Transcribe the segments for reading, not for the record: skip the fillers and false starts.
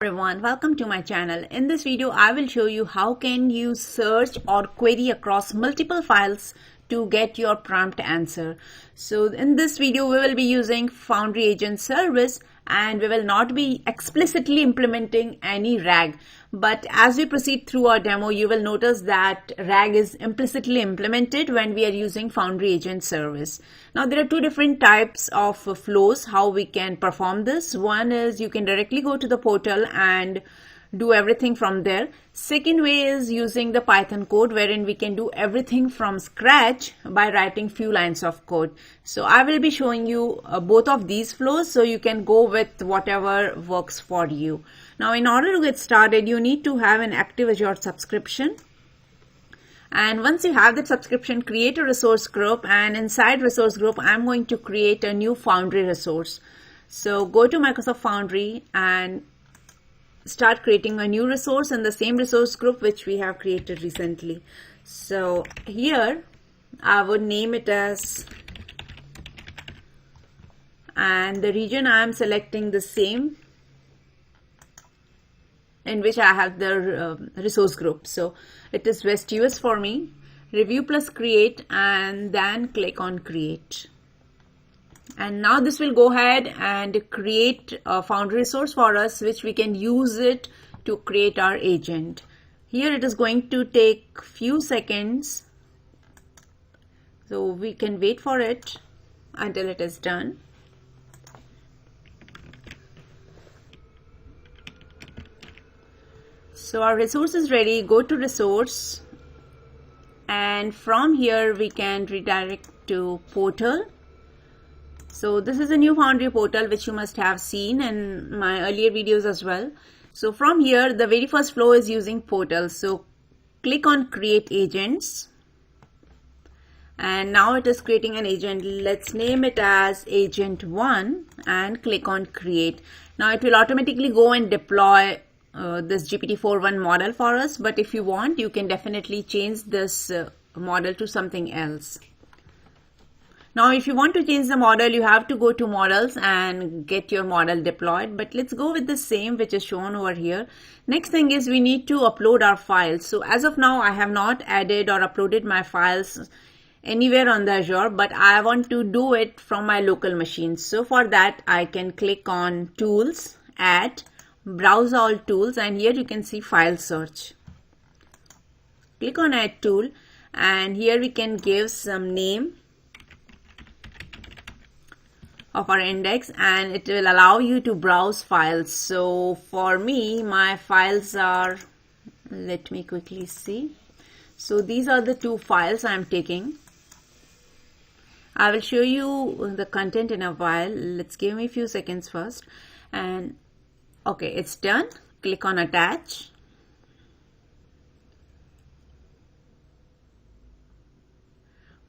Everyone, welcome to my channel. In this video I will show you how can you search or query across multiple files to get your prompt answer. So in this video we will be using Foundry Agent Service and we will not be explicitly implementing any RAG, but as we proceed through our demo you will notice that RAG is implicitly implemented when we are using Foundry Agent Service. Now there are two different types of flows how we can perform this. One is you can directly go to the portal and do everything from there. Second way is using the Python code wherein we can do everything from scratch by writing few lines of code. So I will be showing you both of these flows so you can go with whatever works for you. Now in order to get started you need to have an active Azure subscription. And once you have that subscription, create a resource group, and inside resource group I'm going to create a new Foundry resource. So go to Microsoft Foundry and start creating a new resource in the same resource group which we have created recently. So here I would name it as, and the region I am selecting the same in which I have the resource group. So it is West US for me. Review plus create and then click on create. And now this will go ahead and create a Foundry resource for us which we can use it to create our agent. Here it is going to take few seconds. So we can wait for it until it is done. So our resource is ready. Go to resource and from here we can redirect to portal. So this is a new Foundry portal which you must have seen in my earlier videos as well. So from here the very first flow is using portal. So click on create agents and now it is creating an agent. Let's name it as agent 1 and click on create. Now it will automatically go and deploy this GPT-4.1 model for us, but if you want you can definitely change this model to something else. Now if you want to change the model you have to go to models and get your model deployed, but let's go with the same which is shown over here. Next thing is we need to upload our files. So as of now I have not added or uploaded my files anywhere on the Azure, but I want to do it from my local machine. So for that I can click on tools, add, browse all tools, and here you can see file search. Click on add tool and here we can give some name of our index and it will allow you to browse files. So for me my files are, let me quickly see. So these are the two files I am taking. I will show you the content in a while. Let's give me a few seconds first. And okay, it's done. Click on attach.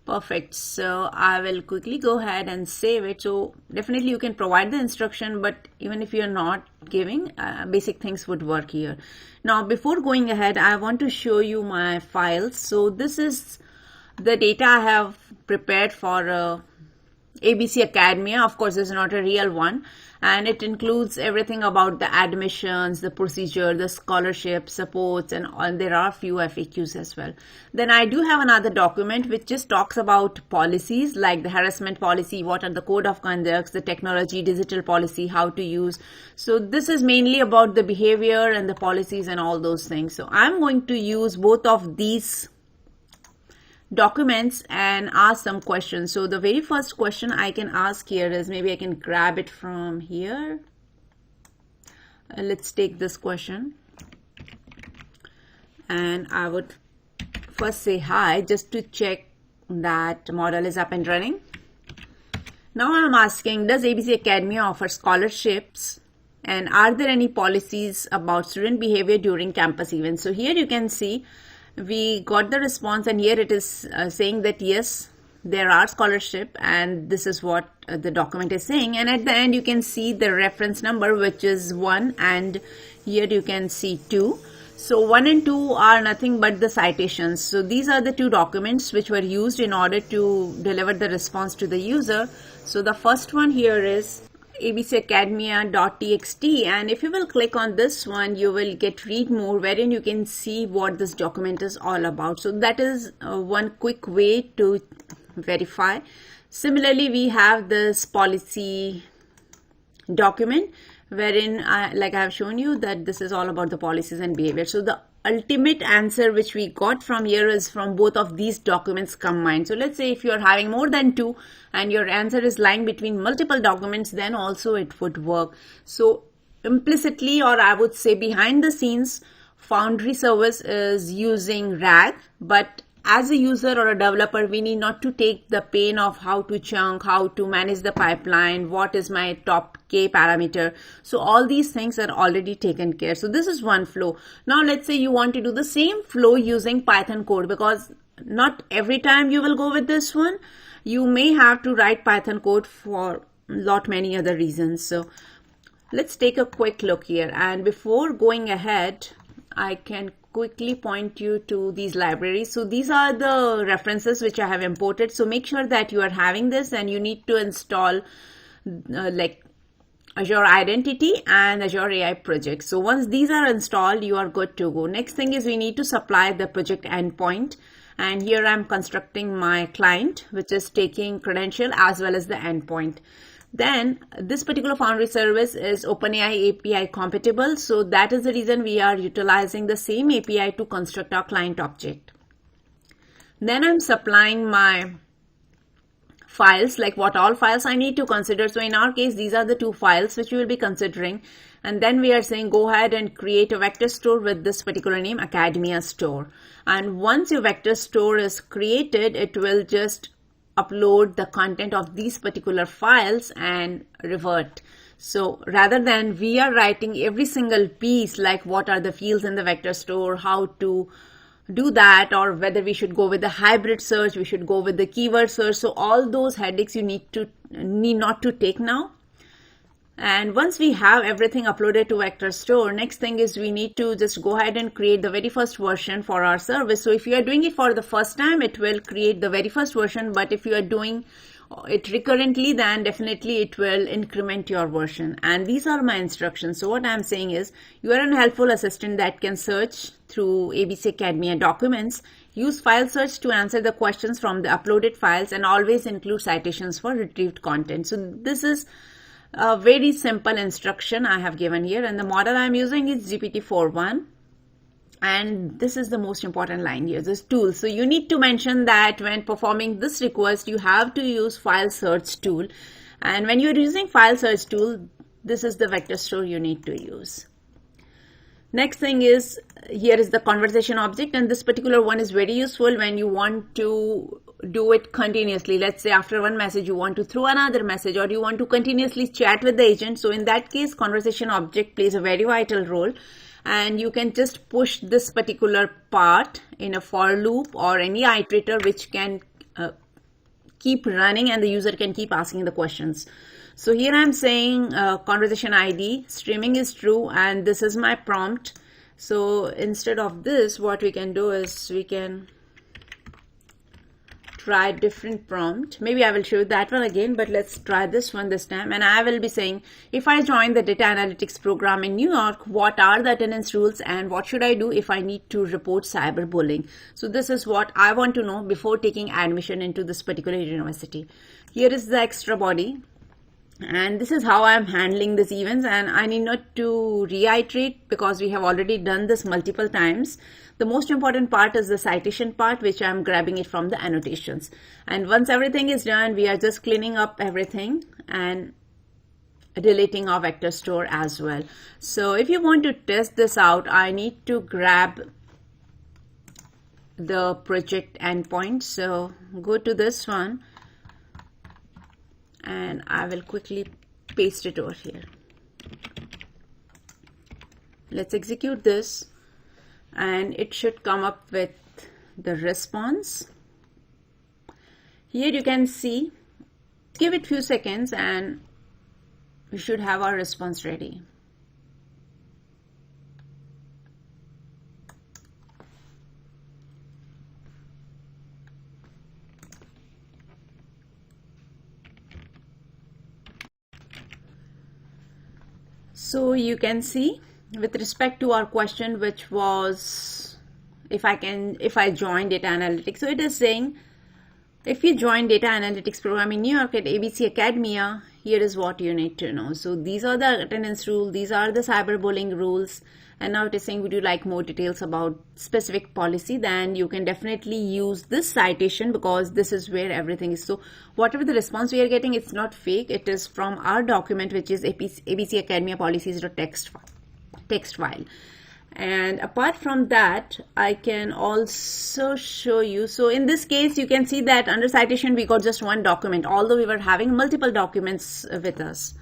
Perfect. So I will quickly go ahead and save it. So definitely you can provide the instruction, but even if you're not giving, basic things would work here. Now before going ahead I want to show you my files. So this is the data I have prepared for ABC Academia. Of course this is not a real one, and it includes everything about the admissions, the procedure, the scholarship, supports, and there are a few FAQs as well. Then I do have another document which just talks about policies like the harassment policy, what are the code of conducts, the technology, digital policy, how to use. So this is mainly about the behavior and the policies and all those things. So I'm going to use both of these documents and ask some questions. So the very first question I can ask here is, maybe I can grab it from here. Let's take this question and I would first say hi just to check that model is up and running. Now I'm asking, does ABC Academia offer scholarships and are there any policies about student behavior during campus events? So here you can see we got the response and here it is saying that yes, there are scholarship, and this is what the document is saying, and at the end you can see the reference number which is 1 and here you can see 2. So 1 and 2 are nothing but the citations. So these are the two documents which were used in order to deliver the response to the user. So the first one here is abcacademia.txt, and if you will click on this one, you will get read more, wherein you can see what this document is all about. So that is one quick way to verify. Similarly, we have this policy document, wherein like I have shown you that this is all about the policies and behavior. So the ultimate answer which we got from here is from both of these documents combined. So let's say if you are having more than two and your answer is lying between multiple documents, then also it would work. So implicitly, or I would say behind the scenes, Foundry service is using RAG, but as a user or a developer, we need not to take the pain of how to chunk, how to manage the pipeline, what is my top K parameter. So all these things are already taken care. So this is one flow. Now let's say you want to do the same flow using Python code, because not every time you will go with this one. You may have to write Python code for many other reasons. So let's take a quick look here. And before going ahead, I can quickly point you to these libraries. So these are the references which I have imported. So make sure that you are having this, and you need to install like Azure Identity and Azure AI Project. So once these are installed, you are good to go. Next thing is we need to supply the project endpoint. And here I'm constructing my client, which is taking credential as well as the endpoint. Then this particular Foundry service is OpenAI API compatible. So that is the reason we are utilizing the same API to construct our client object. Then I'm supplying my files, like what all files I need to consider. So in our case, these are the two files which we will be considering. And then we are saying go ahead and create a vector store with this particular name, Academia Store. And once your vector store is created, it will just upload the content of these particular files and revert. So rather than we are writing every single piece, like what are the fields in the vector store, how to do that, or whether we should go with the hybrid search, we should go with the keyword search. So all those headaches you need not to take now. And once we have everything uploaded to vector store, next thing is we need to just go ahead and create the very first version for our service. So if you are doing it for the first time, it will create the very first version. But if you are doing it recurrently, then definitely it will increment your version. And these are my instructions. So what I'm saying is you are a helpful assistant that can search through ABC Academia documents, use file search to answer the questions from the uploaded files, and always include citations for retrieved content. So this is a very simple instruction I have given here, and the model I'm using is GPT-4.1. And this is the most important line here, this tool. So you need to mention that when performing this request, you have to use file search tool. And when you're using file search tool, this is the vector store you need to use. Next thing is, here is the conversation object, and this particular one is very useful when you want to do it continuously. Let's say after one message you want to throw another message, or you want to continuously chat with the agent. So in that case, conversation object plays a very vital role, and you can just push this particular part in a for loop or any iterator which can keep running, and the user can keep asking the questions. So here I'm saying conversation ID, streaming is true, and this is my prompt. So instead of this, what we can do is we can try different prompt. Maybe I will show you that one again, but let's try this one this time. And I will be saying, if I join the data analytics program in New York, what are the attendance rules and what should I do if I need to report cyberbullying? So this is what I want to know before taking admission into this particular university. Here is the extra body. And this is how I'm handling these events, and I need not to reiterate because we have already done this multiple times. The most important part is the citation part, which I'm grabbing it from the annotations. And once everything is done, we are just cleaning up everything and deleting our vector store as well. So if you want to test this out, I need to grab the project endpoint. So go to this one, and I will quickly paste it over here. Let's execute this, and it should come up with the response. Here you can see, give it few seconds and we should have our response ready. So you can see with respect to our question, which was if I join data analytics. So it is saying if you join data analytics program in New York at ABC Academia, here is what you need to know. So these are the attendance rules, these are the cyberbullying rules. And now it is saying, would you like more details about specific policy? Then you can definitely use this citation, because this is where everything is. So whatever the response we are getting, it's not fake. It is from our document, which is ABC Academia text file. And apart from that, I can also show you. So in this case, you can see that under citation, we got just one document, although we were having multiple documents with us.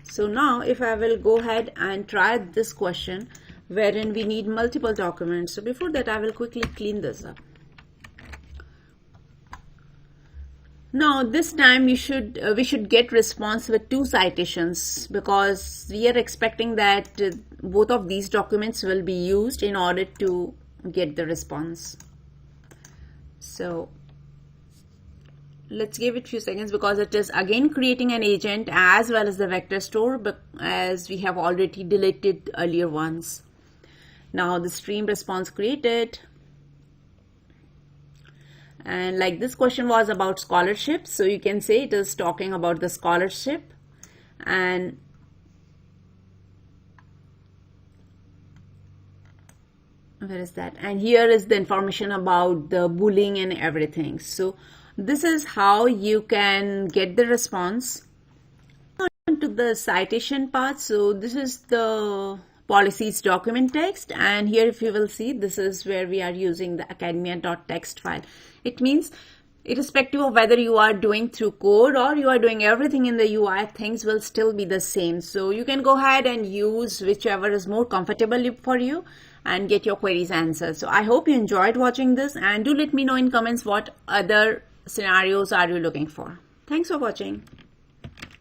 So now if I will go ahead and try this question, wherein we need multiple documents. So before that, I will quickly clean this up. Now this time we should get response with 2 citations, because we are expecting that both of these documents will be used in order to get the response. So let's give it a few seconds, because it is again creating an agent as well as the vector store, but as we have already deleted earlier ones. Now the stream response created. And like this question was about scholarship, so you can say it is talking about the scholarship. And where is that? And here is the information about the bullying and everything. So this is how you can get the response. To the citation part, so this is the policies document text, and here if you will see, this is where we are using the academia.txt file. It means irrespective of whether you are doing through code or you are doing everything in the UI, things will still be the same. So you can go ahead and use whichever is more comfortable for you and get your queries answered. So I hope you enjoyed watching this, and do let me know in comments what other scenarios are you looking for. Thanks for watching.